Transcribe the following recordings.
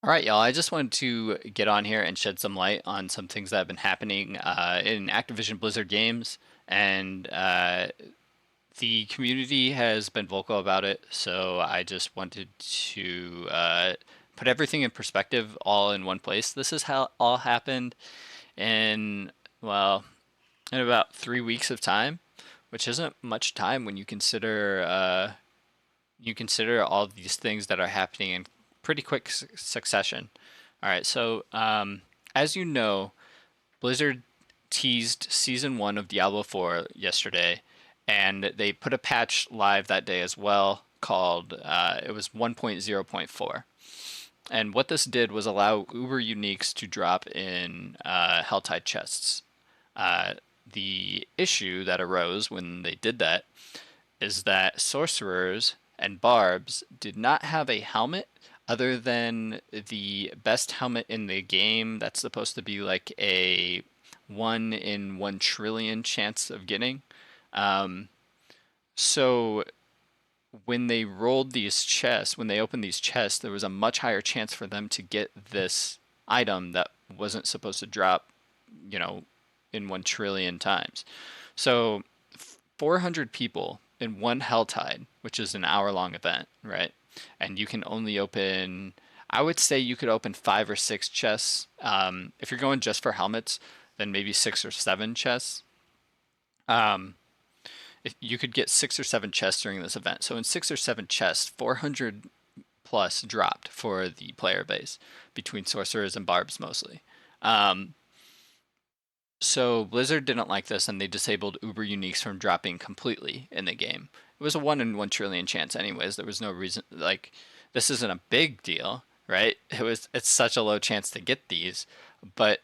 All right, y'all. I just wanted to get on here and shed some light on some things that have been happening in Activision Blizzard games, and the community has been vocal about it. So I just wanted to put everything in perspective, all in one place. This is how all happened in well, in about 3 weeks of time, which isn't much time when you consider all these things that are happening in pretty quick succession. All right, so as you know, Blizzard teased season one of Diablo 4 yesterday, and they put a patch live that day as well called it was 1.0.4. And what this did was allow Uber Uniques to drop in Helltide chests. Uh, the issue that arose when they did that is that sorcerers and barbs did not have a helmet other than the best helmet in the game that's supposed to be like a 1 in 1 trillion chance of getting. Um, so when they rolled these chests, when they opened these chests, there was a much higher chance for them to get this item that wasn't supposed to drop, you know, in 1 trillion times. So 400 people in one Helltide, which is an hour-long event, right? And you can only open, I would say you could open 5 or 6 chests. If you're going just for helmets, then maybe 6 or 7 chests. Um, if you could get 6 or 7 chests during this event. So in 6 or 7 chests, 400 plus dropped for the player base between sorcerers and barbs mostly. Um, So Blizzard didn't like this and they disabled Uber Uniques from dropping completely in the game. It was a 1 in 1 trillion chance anyways. There was no reason like this isn't a big deal, right? It's such a low chance to get these, but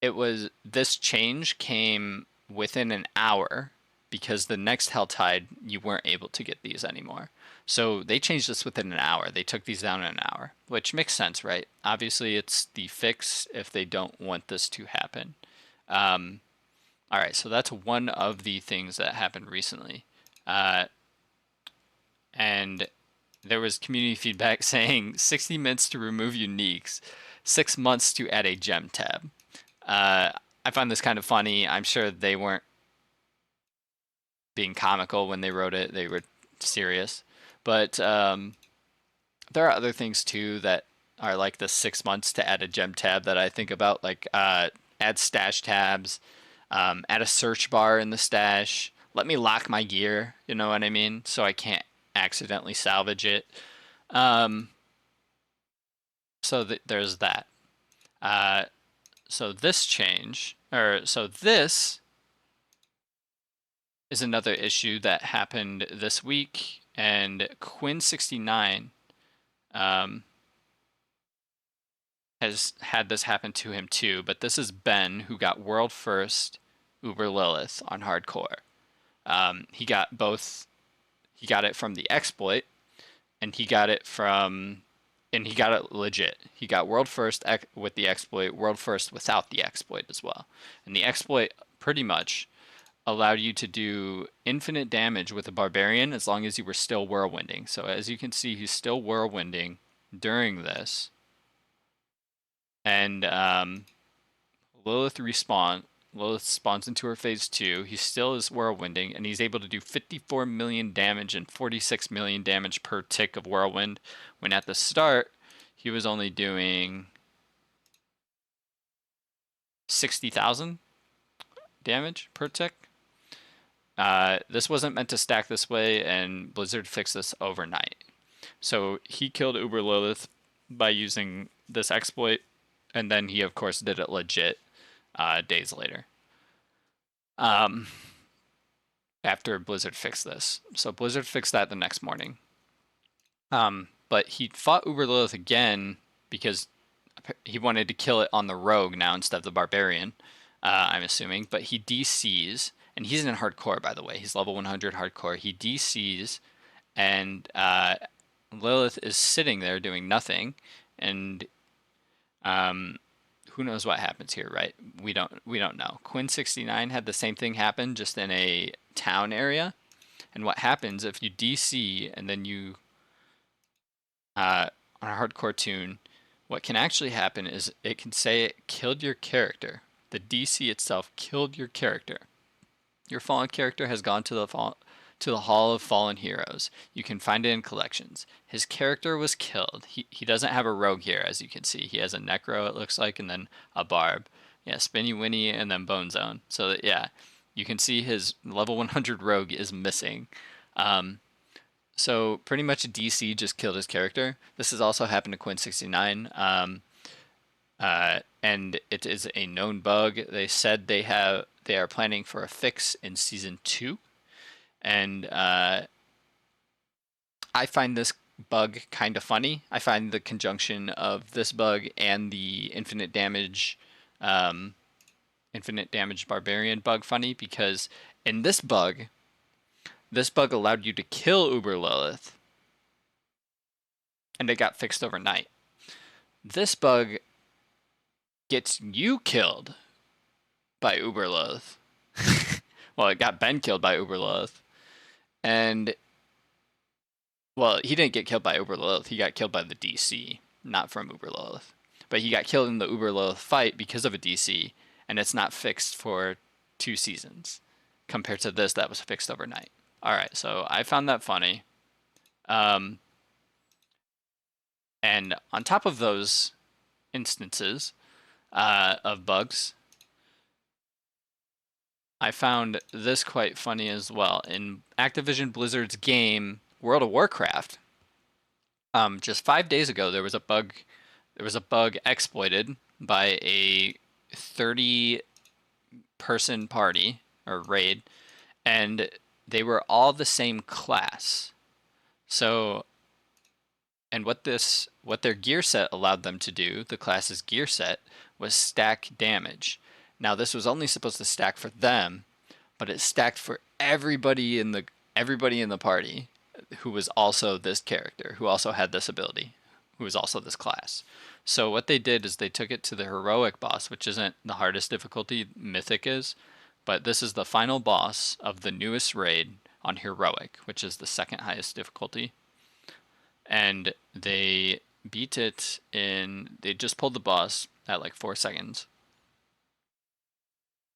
it was this change came within an hour because the next Helltide you weren't able to get these anymore. So they changed this within an hour. They took these down in an hour, which makes sense, right? Obviously, it's the fix if they don't want this to happen. Um, all right, so that's one of the things that happened recently. Uh, and there was community feedback saying 60 minutes to remove uniques, 6 months to add a gem tab. Uh, I find this kind of funny. I'm sure they weren't being comical when they wrote it, they were serious. But there are other things too that are like the 6 months to add a gem tab that I think about, like add stash tabs, add a search bar in the stash, let me lock my gear, you know what I mean? So I can't accidentally salvage it. Um, there's that. Uh, so this change, or so this is another issue that happened this week, and Quinn69 um, has had this happen to him too, but this is Ben who got world first Uber Lilith on hardcore. He got both. He got it from the exploit, and he got it legit. He got world first with the exploit, world first without the exploit as well. And the exploit pretty much allowed you to do infinite damage with a barbarian as long as you were still whirlwinding. So as you can see, he's still whirlwinding during this, and Lilith respawn. Lilith spawns into her phase 2. He still is whirlwinding, and he's able to do 54 million damage and 46 million damage per tick of whirlwind. When at the start, he was only doing 60,000 damage per tick. This wasn't meant to stack this way, and Blizzard fixed this overnight. So he killed Uber Lilith by using this exploit, and then he, of course, did it legit days later. Um, after Blizzard fixed this. So Blizzard fixed that the next morning. But he fought Uber Lilith again because he wanted to kill it on the rogue now instead of the barbarian, I'm assuming. But he DCs, and he's in hardcore, by the way. He's level 100 hardcore. He DCs, and Lilith is sitting there doing nothing. And um, who knows what happens here, right? We don't know. Quinn69 had the same thing happen, just in a town area. And what happens if you DC and then you on a hardcore tune, what can actually happen is it can say it killed your character. The DC itself killed your character. Your fallen character has gone to the Hall of Fallen Heroes. You can find it in collections. His character was killed. He doesn't have a rogue here, as you can see. He has a Necro, it looks like, and then a Barb. Yeah, Spinny Winnie, and then Bone Zone. So that, yeah, you can see his level 100 rogue is missing. Um, so pretty much DC just killed his character. This has also happened to Quinn 69. And it is a known bug. They said they are planning for a fix in season 2, and I find this bug kind of funny. I find the conjunction of this bug and the um, infinite damage barbarian bug funny, because in this bug allowed you to kill Uber Lilith, and it got fixed overnight. This bug gets you killed by Uber Lilith. Well, it got Ben killed by Uber Lilith. And, well, he didn't get killed by Uber Lilith. He got killed by the DC, not from Uber Lilith. But he got killed in the Uber Lilith fight because of a DC, and it's not fixed for 2 seasons compared to this that was fixed overnight. All right, so I found that funny. And on top of those instances of bugs, I found this quite funny as well. In Activision Blizzard's game World of Warcraft, just 5 days ago, there was a bug. There was a bug exploited by a 30-person party or raid, and they were all the same class. So, and what their gear set allowed them to do, the class's gear set, was stack damage. Now, this was only supposed to stack for them, but it stacked for everybody in the party who was also this character, who also had this ability, who was also this class. So what they did is they took it to the heroic boss, which isn't the hardest difficulty, mythic is, but this is the final boss of the newest raid on heroic, which is the second highest difficulty. And they beat it they just pulled the boss at like 4 seconds.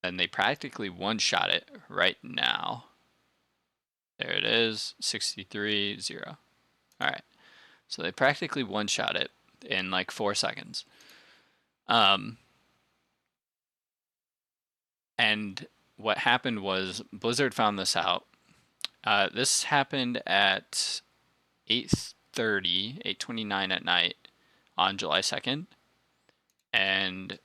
And they practically one-shot it right now. There it is, 63-0. All right, so they practically one-shot it in like 4 seconds. And what happened was Blizzard found this out. This happened at 8:29 at night on July 2nd. And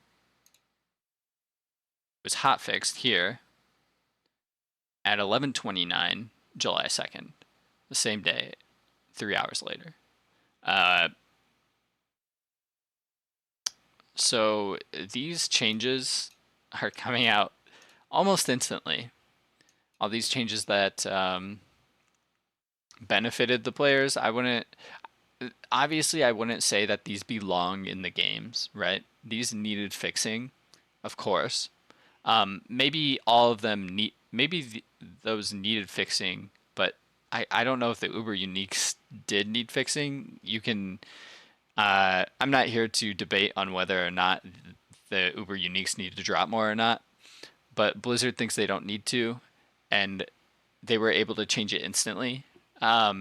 was hotfixed here at 11:29 July 2nd, the same day, 3 hours later. So these changes are coming out almost instantly. All these changes that benefited the players. I wouldn't say that these belong in the games, right? These needed fixing, of course. Maybe all of them those needed fixing, but I don't know if the Uber Uniques did need fixing. You can, I'm not here to debate on whether or not the Uber Uniques need to drop more or not, but Blizzard thinks they don't need to, and they were able to change it instantly. All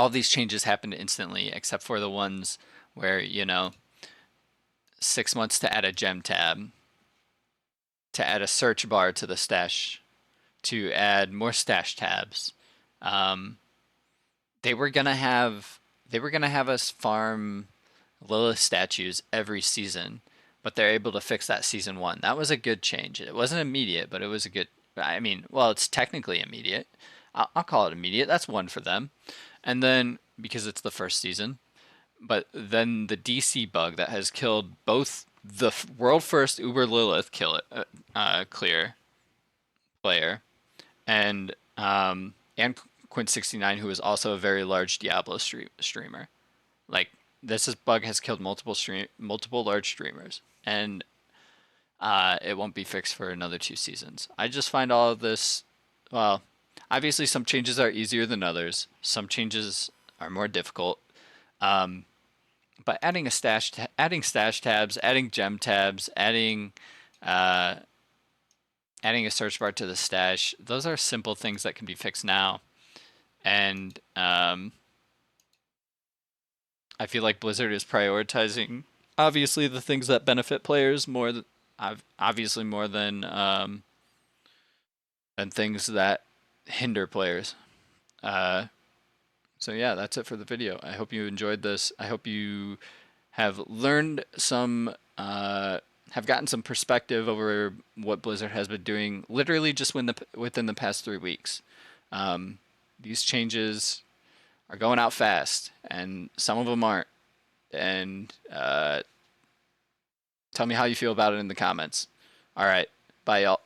these changes happened instantly, except for the ones where, 6 months to add a gem tab, to add a search bar to the stash, to add more stash tabs. They were gonna have us farm Lilith statues every season, but they're able to fix that season 1. That was a good change. It wasn't immediate, but it was a good. I mean, well, it's technically immediate. I'll call it immediate. That's 1 for them, and then because it's the first season. But then the DC bug that has killed both the world first Uber Lilith clear player and Quint69, who is also a very large Diablo streamer. Like, this bug has killed multiple large streamers, and it won't be fixed for another 2 seasons. I just find all of this, well, obviously some changes are easier than others. Some changes are more difficult. But adding adding stash tabs, adding gem tabs, uh, adding a search bar to the stash, those are simple things that can be fixed now. And I feel like Blizzard is prioritizing obviously the things that benefit players more obviously more than things that hinder players. Uh, so yeah, that's it for the video. I hope you enjoyed this. I hope you have learned some, have gotten some perspective over what Blizzard has been doing literally just within the past 3 weeks. These changes are going out fast, and some of them aren't. And tell me how you feel about it in the comments. All right, bye, y'all.